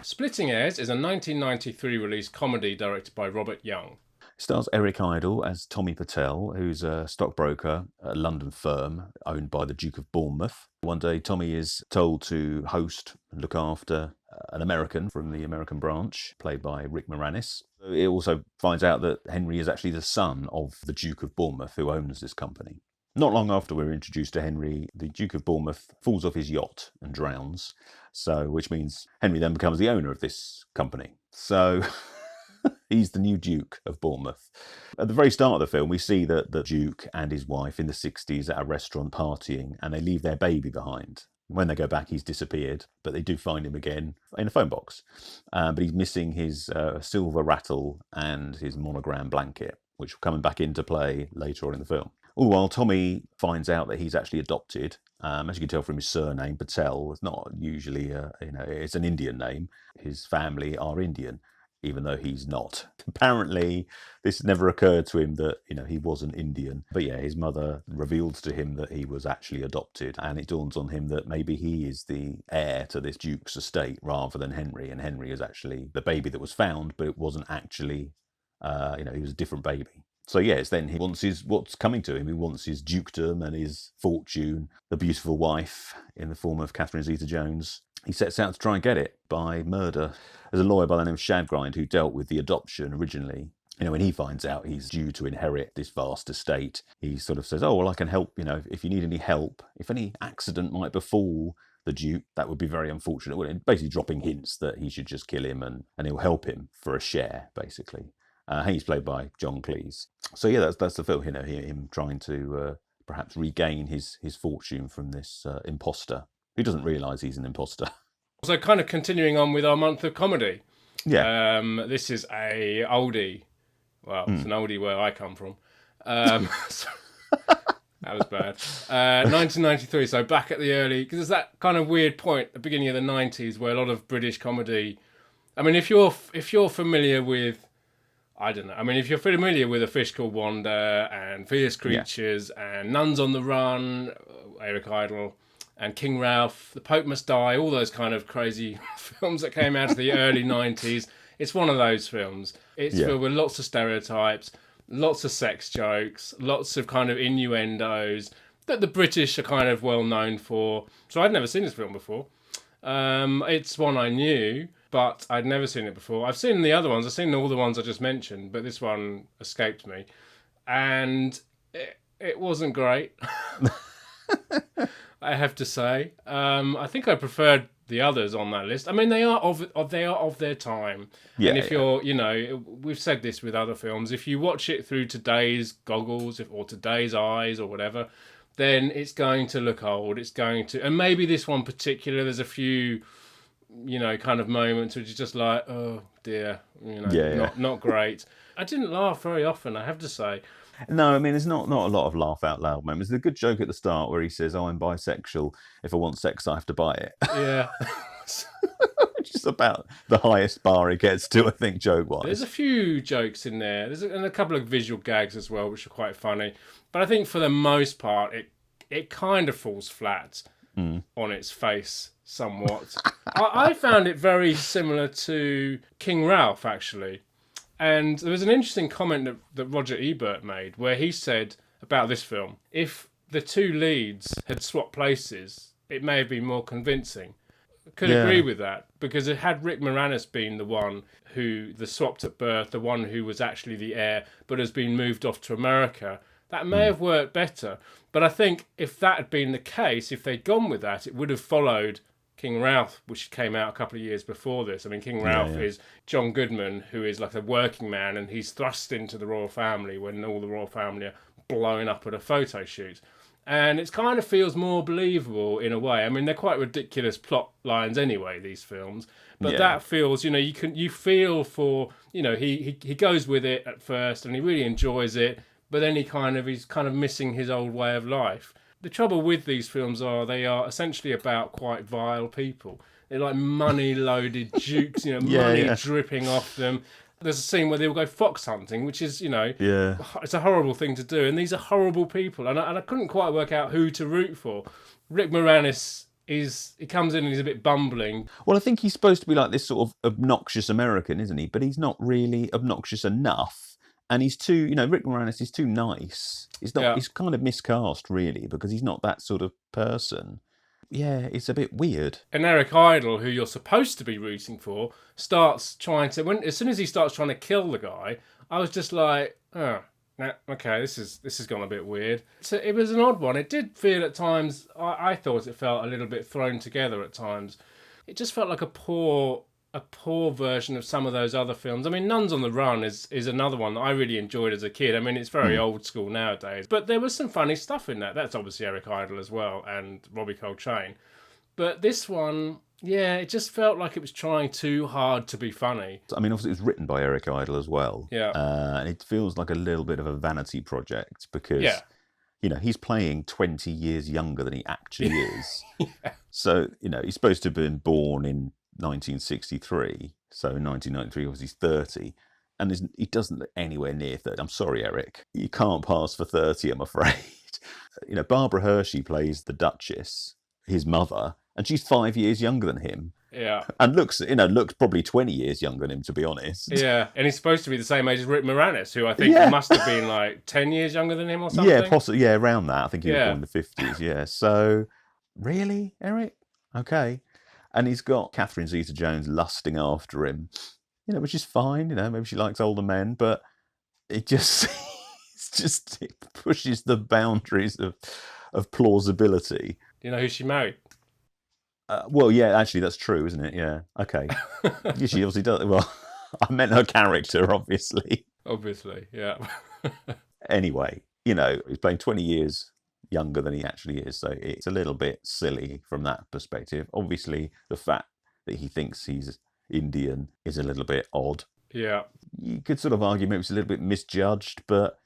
Splitting Heirs is a 1993 release comedy directed by Robert Young. It stars Eric Idle as Tommy Patel, who's a stockbroker at a London firm owned by the Duke of Bournemouth. One day, Tommy is told to host and look after an American from the American branch, played by Rick Moranis. He also finds out that Henry is actually the son of the Duke of Bournemouth, who owns this company. Not long after we're introduced to Henry, the Duke of Bournemouth falls off his yacht and drowns, which means Henry then becomes the owner of this company. So he's the new Duke of Bournemouth. At the very start of the film, we see that the Duke and his wife in the 60s at a restaurant partying, and they leave their baby behind. When they go back, he's disappeared, but they do find him again in a phone box. But he's missing his silver rattle and his monogram blanket, which will come back into play later on in the film. All the while, Tommy finds out that he's actually adopted. As you can tell from his surname, Patel, it's not usually, it's an Indian name. His family are Indian, even though he's not. Apparently, this never occurred to him that, he wasn't Indian. But yeah, his mother reveals to him that he was actually adopted, and it dawns on him that maybe he is the heir to this Duke's estate rather than Henry, and Henry is actually the baby that was found, but it wasn't actually, he was a different baby. So yes, then he wants what's coming to him. He wants his dukedom and his fortune, the beautiful wife in the form of Catherine Zeta-Jones. He sets out to try and get it by murder. There's a lawyer by the name of Shadgrind who dealt with the adoption originally. When he finds out he's due to inherit this vast estate, he sort of says, oh, well, I can help, if you need any help, if any accident might befall the Duke, that would be very unfortunate. Basically dropping hints that he should just kill him and he'll help him for a share, basically. He's played by John Cleese. So yeah, that's the film, him trying to perhaps regain his fortune from this imposter, who doesn't realise he's an imposter. So kind of continuing on with our month of comedy. Yeah. This is a oldie. Well, it's an oldie where I come from. That was bad. 1993, so back at the early... Because there's that kind of weird point at the beginning of the 90s where a lot of British comedy... I mean, if you're familiar with... I don't know. I mean, if you're familiar with A Fish Called Wanda and Fierce Creatures and Nuns on the Run, Eric Idle, and King Ralph, The Pope Must Die, all those kind of crazy films that came out of the early 90s, it's one of those films. It's filled with lots of stereotypes, lots of sex jokes, lots of kind of innuendos that the British are kind of well known for. So I'd never seen this film before. It's one I knew, but I'd never seen it before. I've seen the other ones. I've seen all the ones I just mentioned, but this one escaped me. And it wasn't great, I have to say. I think I preferred the others on that list. I mean, they are of their time. Yeah, and if you're, we've said this with other films, if you watch it through today's goggles or today's eyes or whatever, then it's going to look old. It's going to... And maybe this one particular, there's a few... kind of moments which is just like, oh dear, not great. I didn't laugh very often, I have to say. No, I mean, there's not a lot of laugh out loud moments. There's a good joke at the start where he says, oh, I'm bisexual. If I want sex, I have to buy it. Yeah. Which is about the highest bar it gets to, I think, joke-wise. There's a few jokes in there. And a couple of visual gags as well, which are quite funny. But I think for the most part, it kind of falls flat on its face somewhat. I found it very similar to King Ralph, actually. And there was an interesting comment that Roger Ebert made where he said about this film, if the two leads had swapped places, it may have been more convincing. Could agree with that, because it had Rick Moranis been the one who the swapped at birth, the one who was actually the heir, but has been moved off to America, that may have worked better. But I think if that had been the case, if they'd gone with that, it would have followed King Ralph, which came out a couple of years before this. I mean, King Ralph is John Goodman, who is like a working man, and he's thrust into the royal family when all the royal family are blowing up at a photo shoot. And it kind of feels more believable in a way. I mean, they're quite ridiculous plot lines anyway, these films. But that feels, you feel for, he goes with it at first and he really enjoys it, but then he's kind of missing his old way of life. The trouble with these films they are essentially about quite vile people. They're like money-loaded dukes, money dripping off them. There's a scene where they all go fox hunting, which is, it's a horrible thing to do. And these are horrible people. And I couldn't quite work out who to root for. Rick Moranis he comes in and he's a bit bumbling. Well, I think he's supposed to be like this sort of obnoxious American, isn't he? But he's not really obnoxious enough. And he's too, Rick Moranis is too nice. He's not. Yeah. He's kind of miscast, really, because he's not that sort of person. Yeah, it's a bit weird. And Eric Idle, who you're supposed to be rooting for, starts trying to. As soon as he starts trying to kill the guy, I was just like, oh, okay, this has gone a bit weird. So it was an odd one. It did feel at times. I thought it felt a little bit thrown together at times. It just felt like a poor version of some of those other films. I mean, Nuns on the Run is another one that I really enjoyed as a kid. I mean, it's very old school nowadays, but there was some funny stuff in that. That's obviously Eric Idle as well and Robbie Coltrane. But this one, yeah, it just felt like it was trying too hard to be funny. I mean, obviously it was written by Eric Idle as well. Yeah. And it feels like a little bit of a vanity project because, he's playing 20 years younger than he actually is. Yeah. So, he's supposed to have been born in 1963, so in 1993 obviously he's 30, and he doesn't look anywhere near 30. I'm sorry, Eric, you can't pass for 30, I'm afraid. Barbara Hershey plays the Duchess, his mother, and she's 5 years younger than him. Yeah. And looks probably 20 years younger than him, to be honest. Yeah, and he's supposed to be the same age as Rick Moranis, who I think must have been like 10 years younger than him or something. Yeah, possibly. Yeah, around that. I think he was born in the 50s. Yeah. So, really, Eric? Okay. And he's got Catherine Zeta-Jones lusting after him, which is fine. Maybe she likes older men, but it just it pushes the boundaries of plausibility. Do you know who she married? Well, yeah, actually, that's true, isn't it? Yeah. Okay. Yeah, she obviously does. Well, I meant her character, obviously. Obviously, yeah. Anyway, he's playing 20 years younger than he actually is, so it's a little bit silly from that perspective. Obviously, the fact that he thinks he's Indian is a little bit odd. Yeah. You could sort of argue maybe it's a little bit misjudged, but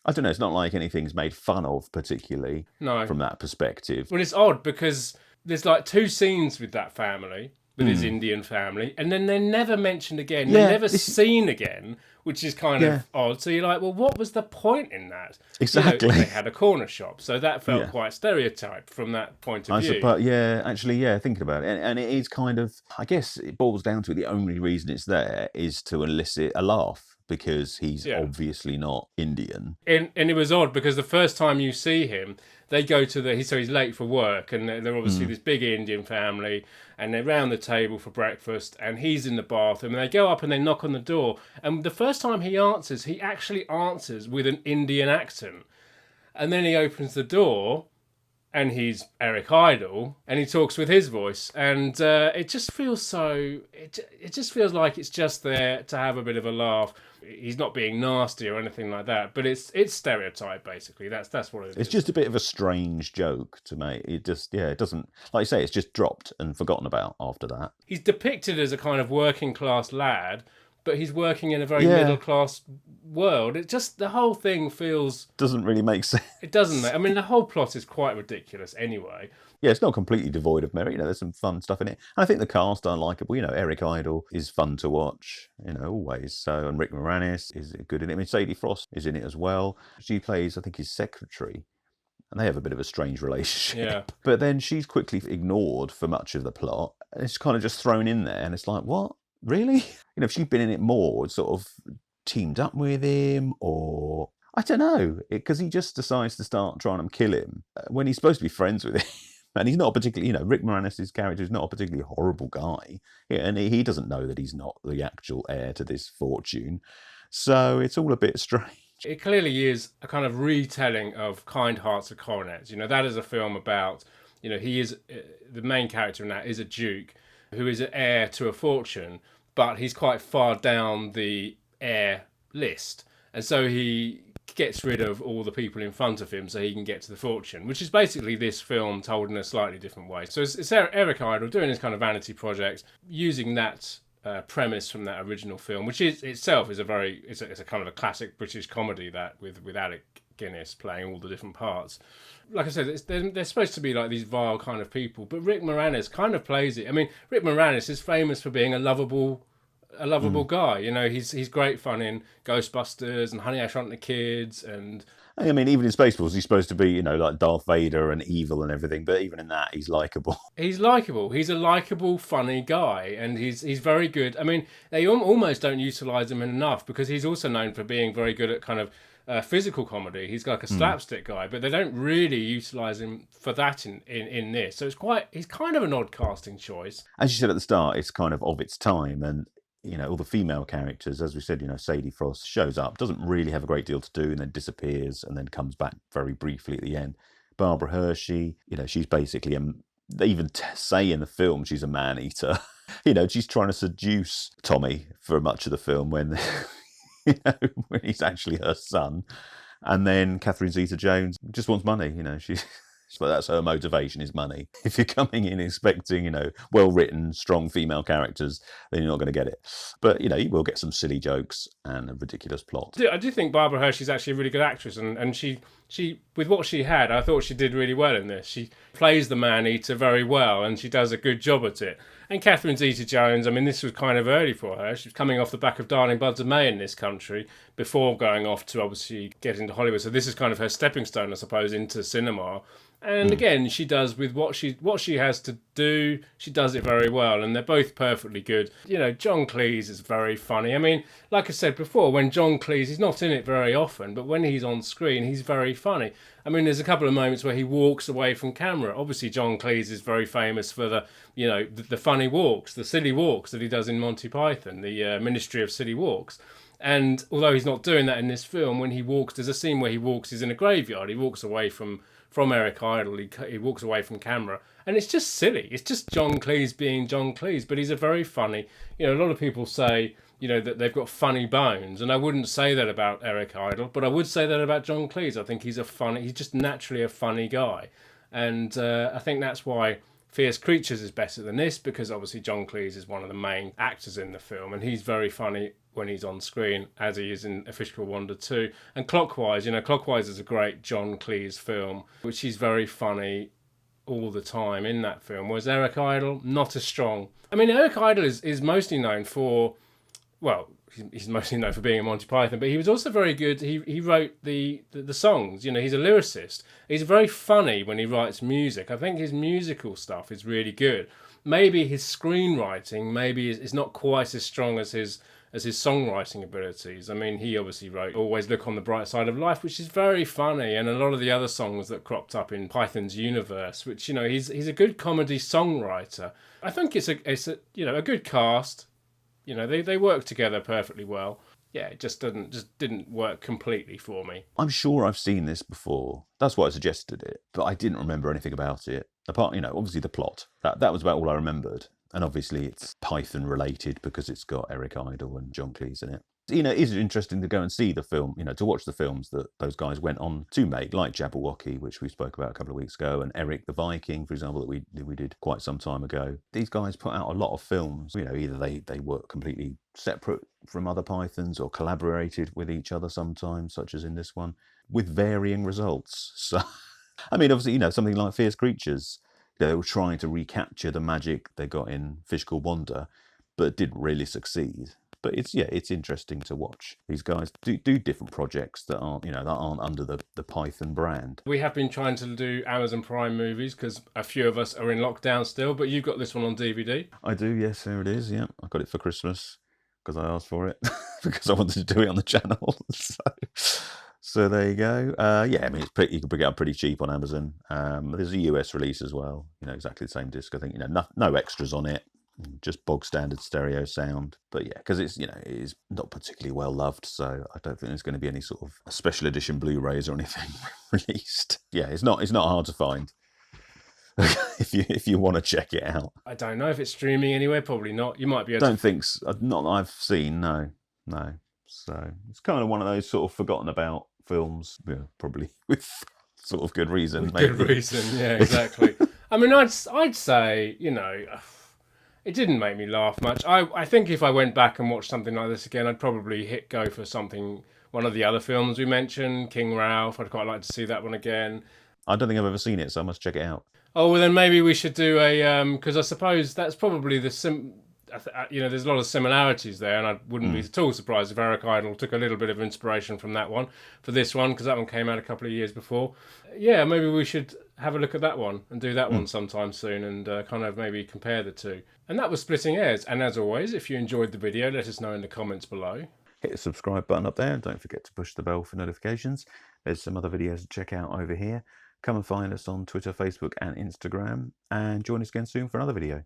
I don't know, it's not like anything's made fun of particularly from that perspective. Well, it's odd because there's like two scenes with that family, with his Indian family, and then they're never mentioned again. Yeah, they're never seen again, which is kind of odd. So you're like, well, what was the point in that? Exactly. They had a corner shop, so that felt quite stereotyped from that point of view. But thinking about it, and it is kind of, I guess it boils down to it, the only reason it's there is to elicit a laugh, because he's obviously not Indian. And it was odd because the first time you see him, they go to so he's late for work, and they're obviously this big Indian family, and they're round the table for breakfast, and he's in the bathroom, and they go up and they knock on the door, and the first time he actually answers with an Indian accent, and then he opens the door, and he's Eric Idle, and he talks with his voice, and it just feels it just feels like it's just there to have a bit of a laugh. He's not being nasty or anything like that, but it's stereotype basically. That's what it is. It's just a bit of a strange joke to me. It just it doesn't, like you say, it's just dropped and forgotten about after that. He's depicted as a kind of working class lad, but he's working in a very middle class world. It just, the whole thing doesn't really make sense. It doesn't. I mean, the whole plot is quite ridiculous anyway. Yeah, it's not completely devoid of merit. There's some fun stuff in it. And I think the cast are likeable. Eric Idle is fun to watch, always. So, and Rick Moranis is good in it. I mean, Sadie Frost is in it as well. She plays, I think, his secretary. And they have a bit of a strange relationship. Yeah. But then she's quickly ignored for much of the plot. And it's kind of just thrown in there. And it's like, what? Really? If she'd been in it more, sort of teamed up with him, or I don't know, because he just decides to start trying to kill him when he's supposed to be friends with him. And he's not a particularly, Rick Moranis' character is not a particularly horrible guy. And he doesn't know that he's not the actual heir to this fortune. So it's all a bit strange. It clearly is a kind of retelling of Kind Hearts of Coronets. That is a film about, he is, the main character in that is a duke who is an heir to a fortune, but he's quite far down the heir list. And so he gets rid of all the people in front of him so he can get to the fortune, which is basically this film told in a slightly different way. So it's Eric Idle doing this kind of vanity project, using that premise from that original film, which is itself is it's a kind of a classic British comedy, that with Alec Guinness playing all the different parts. Like I said, they're supposed to be like these vile kind of people, but Rick Moranis kind of plays it. I mean, Rick Moranis is famous for being a lovable guy. He's great fun in Ghostbusters and Honey, I Shrunk the Kids, and I mean, even in Spaceballs, he's supposed to be, like Darth Vader and evil and everything, but even in that, he's likable. He's likable. He's a likable, funny guy, and he's very good. I mean, they almost don't utilize him enough because he's also known for being very good at kind of physical comedy. He's like a slapstick guy, but they don't really utilize him for that in this. So he's kind of an odd casting choice. As you said at the start, it's kind of its time, and all the female characters, as we said, Sadie Frost shows up, doesn't really have a great deal to do, and then disappears, and then comes back very briefly at the end. Barbara Hershey, she's basically they even say in the film she's a man-eater. She's trying to seduce Tommy for much of the film when, when he's actually her son. And then Catherine Zeta-Jones just wants money, So that's her motivation, is money. If you're coming in expecting, well-written, strong female characters, then you're not going to get it. But, you will get some silly jokes and a ridiculous plot. I do think Barbara Hershey's actually a really good actress, and she with what she had, I thought she did really well in this. She plays the man-eater very well, and she does a good job at it. And Catherine Zeta-Jones, I mean, this was kind of early for her. She was coming off the back of Darling Buds of May in this country before going off to obviously get into Hollywood. So this is kind of her stepping stone, I suppose, into cinema. And again, she does with what she has to do, she does it very well, and they're both perfectly good. John Cleese is very funny. I mean, like I said before, when John Cleese, he's not in it very often, but when he's on screen, he's very funny. I mean, there's a couple of moments where he walks away from camera. Obviously, John Cleese is very famous for the funny walks, the silly walks that he does in Monty Python, the Ministry of Silly Walks. And although he's not doing that in this film, when he walks, there's a scene where he walks, he's in a graveyard, he walks away from Eric Idle, he walks away from camera, and it's just silly. It's just John Cleese being John Cleese, but he's a very funny, a lot of people say, that they've got funny bones, and I wouldn't say that about Eric Idle, but I would say that about John Cleese. I think he's just naturally a funny guy, and I think that's why Fierce Creatures is better than this, because obviously John Cleese is one of the main actors in the film, and he's very funny when he's on screen, as he is in A Fish Called Wanda 2. And Clockwise, Clockwise is a great John Cleese film, which he's very funny all the time in that film, whereas Eric Idle, not as strong. I mean, Eric Idle is mostly known for, well, he's mostly known for being a Monty Python, but he was also very good. He wrote the songs. He's a lyricist. He's very funny when he writes music. I think his musical stuff is really good. Maybe his screenwriting is not quite as strong as his songwriting abilities. I mean, he obviously wrote Always Look on the Bright Side of Life, which is very funny, and a lot of the other songs that cropped up in Python's universe, which, he's a good comedy songwriter. I think it's a good cast. They work together perfectly well. Yeah, it just didn't work completely for me. I'm sure I've seen this before. That's why I suggested it, but I didn't remember anything about it. Apart, obviously the plot. That was about all I remembered. And obviously it's Python related because it's got Eric Idle and John Cleese in it. It is interesting to go and see the film, to watch the films that those guys went on to make, like Jabberwocky, which we spoke about a couple of weeks ago, and Eric the Viking, for example, that we did quite some time ago. These guys put out a lot of films. Either they work completely separate from other Pythons or collaborated with each other sometimes, such as in this one, with varying results. So, I mean, obviously, something like Fierce Creatures, they were trying to recapture the magic they got in Fish Called Wanda, but didn't really succeed. But it's interesting to watch these guys do different projects that aren't under the Python brand. We have been trying to do Amazon Prime movies because a few of us are in lockdown still, but you've got this one on DVD. I do, yes, there it is. Yeah, I got it for Christmas because I asked for it because I wanted to do it on the channel. So there you go. Yeah, I mean, you can pick it up pretty cheap on Amazon. There's a US release as well. Exactly the same disc. I think no extras on it. Just bog standard stereo sound, but yeah, because it is not particularly well loved, so I don't think there's going to be any sort of special edition Blu-rays or anything released. Yeah, it's not hard to find if you want to check it out. I don't know if it's streaming anywhere. Probably not. You might be able. Don't think so. Not that I've seen. No. So it's kind of one of those sort of forgotten about films, probably with sort of good reason. Good reason, yeah, exactly. I mean, I'd say it didn't make me laugh much. I think if I went back and watched something like this again, I'd probably hit go for one of the other films we mentioned, King Ralph. I'd quite like to see that one again. I don't think I've ever seen it, so I must check it out. Oh, well then maybe we should do because I suppose that's probably you know, there's a lot of similarities there, and I wouldn't be at all surprised if Eric Idle took a little bit of inspiration from that one for this one, because that one came out a couple of years before. Yeah, maybe we should have a look at that one and do that one sometime soon, and kind of maybe compare the two. And that was Splitting Heirs. And as always, if you enjoyed the video, let us know in the comments below. Hit the subscribe button up there, and don't forget to push the bell for notifications. There's some other videos to check out over here. Come and find us on Twitter, Facebook and Instagram, and join us again soon for another video.